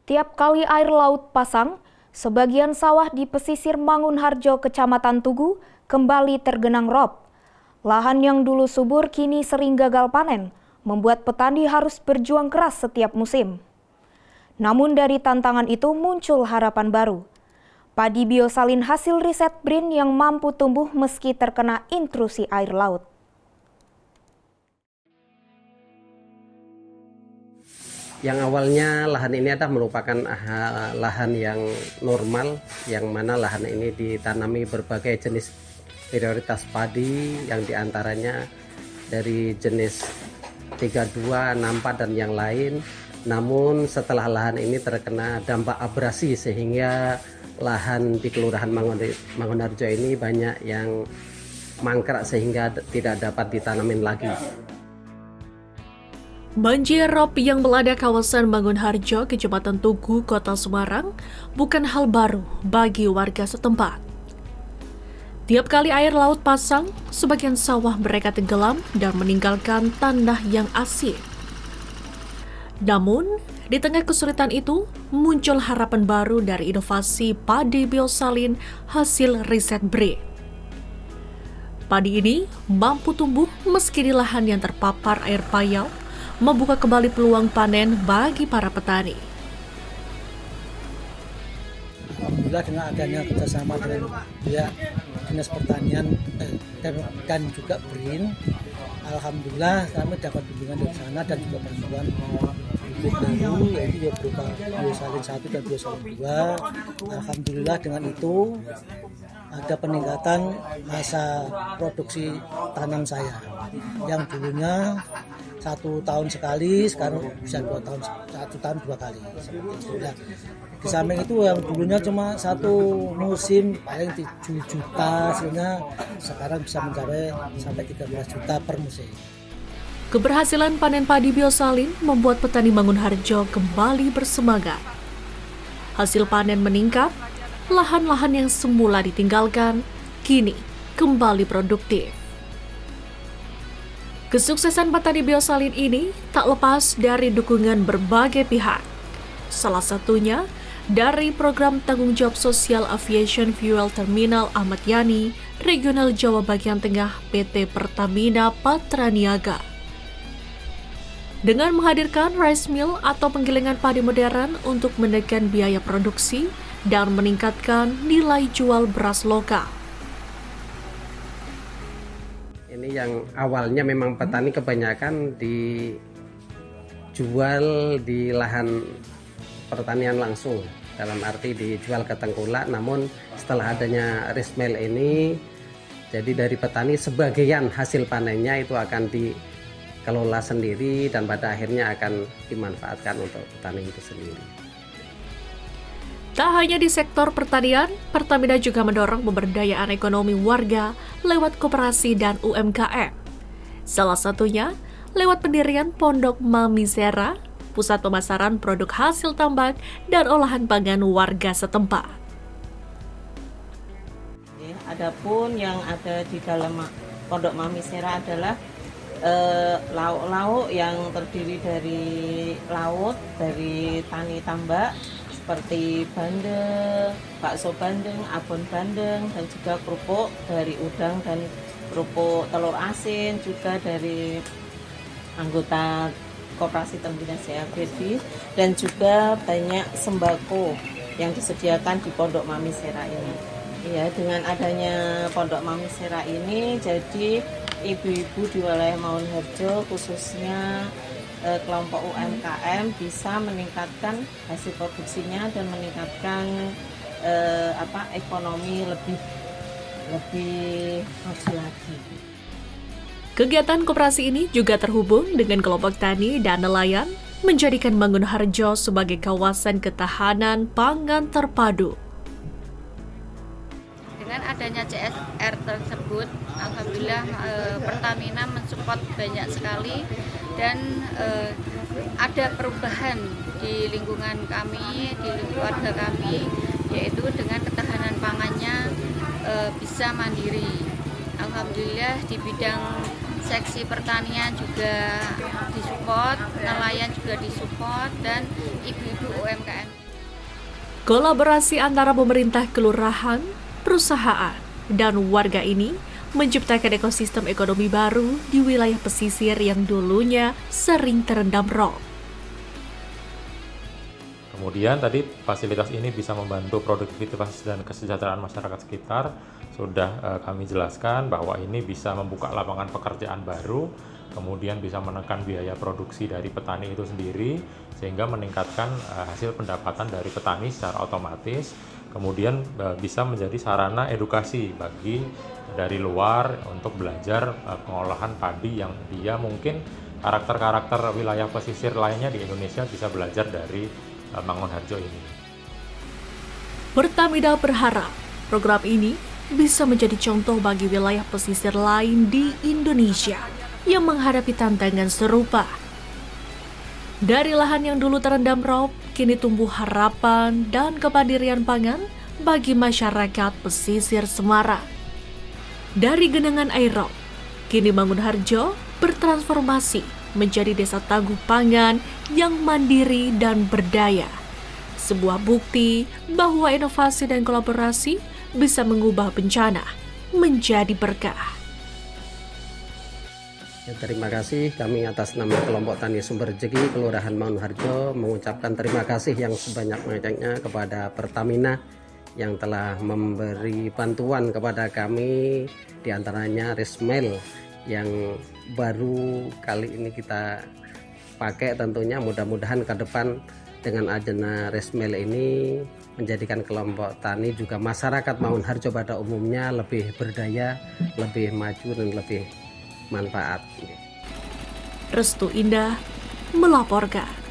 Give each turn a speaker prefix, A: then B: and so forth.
A: Tiap kali air laut pasang, sebagian sawah di pesisir Mangunharjo, Kecamatan Tugu, kembali tergenang rob. Lahan yang dulu subur kini sering gagal panen, membuat petani harus berjuang keras setiap musim. Namun dari tantangan itu muncul harapan baru. Padi biosalin hasil riset BRIN yang mampu tumbuh meski terkena intrusi air laut.
B: Yang awalnya lahan ini adalah merupakan lahan yang normal, yang mana lahan ini ditanami berbagai jenis prioritas padi, yang diantaranya dari jenis 32, 64 dan yang lain. Namun setelah lahan ini terkena dampak abrasi sehingga lahan di Kelurahan Mangunharjo ini banyak yang mangkrak sehingga tidak dapat ditanamin lagi.
C: Banjir rob yang melanda kawasan Mangunharjo, Kecamatan Tugu, Kota Semarang bukan hal baru bagi warga setempat. Tiap kali air laut pasang, sebagian sawah mereka tenggelam dan meninggalkan tanah yang asin. Namun, di tengah kesulitan itu, muncul harapan baru dari inovasi padi biosalin hasil riset BRIN. Padi ini mampu tumbuh meski di lahan yang terpapar air payau, membuka kembali peluang panen bagi para petani.
D: Alhamdulillah dengan adanya kerjasama dengan pihak Dinas Pertanian dan juga BRIN, alhamdulillah kami dapat bimbingan dari sana dan juga bantuan bibit baru, yaitu berupa biosalin 1 dan biosalin 2. Alhamdulillah dengan itu ada peningkatan masa produksi tanam saya yang dulunya 1 tahun sekali, sekarang bisa 1 tahun 2 kali. Nah, di samping itu yang dulunya cuma 1 musim paling 7 juta, hasilnya sekarang bisa mencapai sampai 13 juta per musim.
C: Keberhasilan panen padi biosalin membuat petani Mangunharjo kembali bersemangat. Hasil panen meningkat, lahan-lahan yang semula ditinggalkan kini kembali produktif. Kesuksesan petani biosalin ini tak lepas dari dukungan berbagai pihak. Salah satunya dari program tanggung jawab sosial Aviation Fuel Terminal Ahmad Yani, Regional Jawa Bagian Tengah PT Pertamina Patraniaga. Dengan menghadirkan rice mill atau penggilingan padi modern untuk menekan biaya produksi dan meningkatkan nilai jual beras lokal.
B: Ini yang awalnya memang petani kebanyakan dijual di lahan pertanian langsung, dalam arti dijual ke tengkulak. Namun setelah adanya rice mill ini, jadi dari petani sebagian hasil panennya itu akan dikelola sendiri dan pada akhirnya akan dimanfaatkan untuk petani itu sendiri.
C: Tak hanya di sektor pertanian, Pertamina juga mendorong pemberdayaan ekonomi warga lewat koperasi dan UMKM. Salah satunya lewat pendirian Pondok Mami Sera, pusat pemasaran produk hasil tambak dan olahan pangan warga setempat.
E: Adapun yang ada di dalam Pondok Mami Sera adalah lauk-lauk yang terdiri dari laut, dari tani tambak, seperti bandeng, bakso bandeng, abon bandeng, dan juga kerupuk dari udang dan kerupuk telur asin, juga dari anggota Koperasi Terminasi ABD, dan juga banyak sembako yang disediakan di Pondok Mami Sera ini. Ya, dengan adanya Pondok Mami Sera ini, jadi ibu-ibu di wilayah Mangunharjo khususnya kelompok UMKM bisa meningkatkan hasil produksinya dan meningkatkan ekonomi lebih maju lagi.
C: Kegiatan koperasi ini juga terhubung dengan kelompok tani dan nelayan, menjadikan Mangunharjo sebagai kawasan ketahanan pangan terpadu.
F: Dengan adanya CSR tersebut, alhamdulillah Pertamina mensupport banyak sekali dan ada perubahan di lingkungan kami, di keluarga kami, yaitu dengan ketahanan pangannya bisa mandiri. Alhamdulillah di bidang seksi pertanian juga disupport, nelayan juga disupport, dan ibu-ibu UMKM.
C: Kolaborasi antara pemerintah kelurahan, perusahaan, dan warga ini menciptakan ekosistem ekonomi baru di wilayah pesisir yang dulunya sering terendam rob.
G: Kemudian tadi fasilitas ini bisa membantu produktivitas dan kesejahteraan masyarakat sekitar. Sudah kami jelaskan bahwa ini bisa membuka lapangan pekerjaan baru, kemudian bisa menekan biaya produksi dari petani itu sendiri, sehingga meningkatkan hasil pendapatan dari petani secara otomatis. Kemudian bisa menjadi sarana edukasi bagi dari luar untuk belajar pengolahan padi yang dia mungkin karakter-karakter wilayah pesisir lainnya di Indonesia bisa belajar dari Mangunharjo ini.
C: Pertamina berharap program ini bisa menjadi contoh bagi wilayah pesisir lain di Indonesia yang menghadapi tantangan serupa. Dari lahan yang dulu terendam rob, kini tumbuh harapan dan kemandirian pangan bagi masyarakat pesisir Semarang. Dari genangan air rob, kini Mangunharjo bertransformasi menjadi desa tangguh pangan yang mandiri dan berdaya. Sebuah bukti bahwa inovasi dan kolaborasi bisa mengubah bencana menjadi berkah.
B: Terima kasih kami atas nama kelompok Tani Sumber Rezeki Kelurahan Mangunharjo mengucapkan terima kasih yang sebanyak-banyaknya kepada Pertamina yang telah memberi bantuan kepada kami, diantaranya Rismel yang baru kali ini kita pakai. Tentunya mudah-mudahan ke depan dengan adanya Rismel ini menjadikan kelompok tani juga masyarakat Mangunharjo pada umumnya lebih berdaya, lebih maju dan lebih manfaat.
C: Restu Indah melaporkan.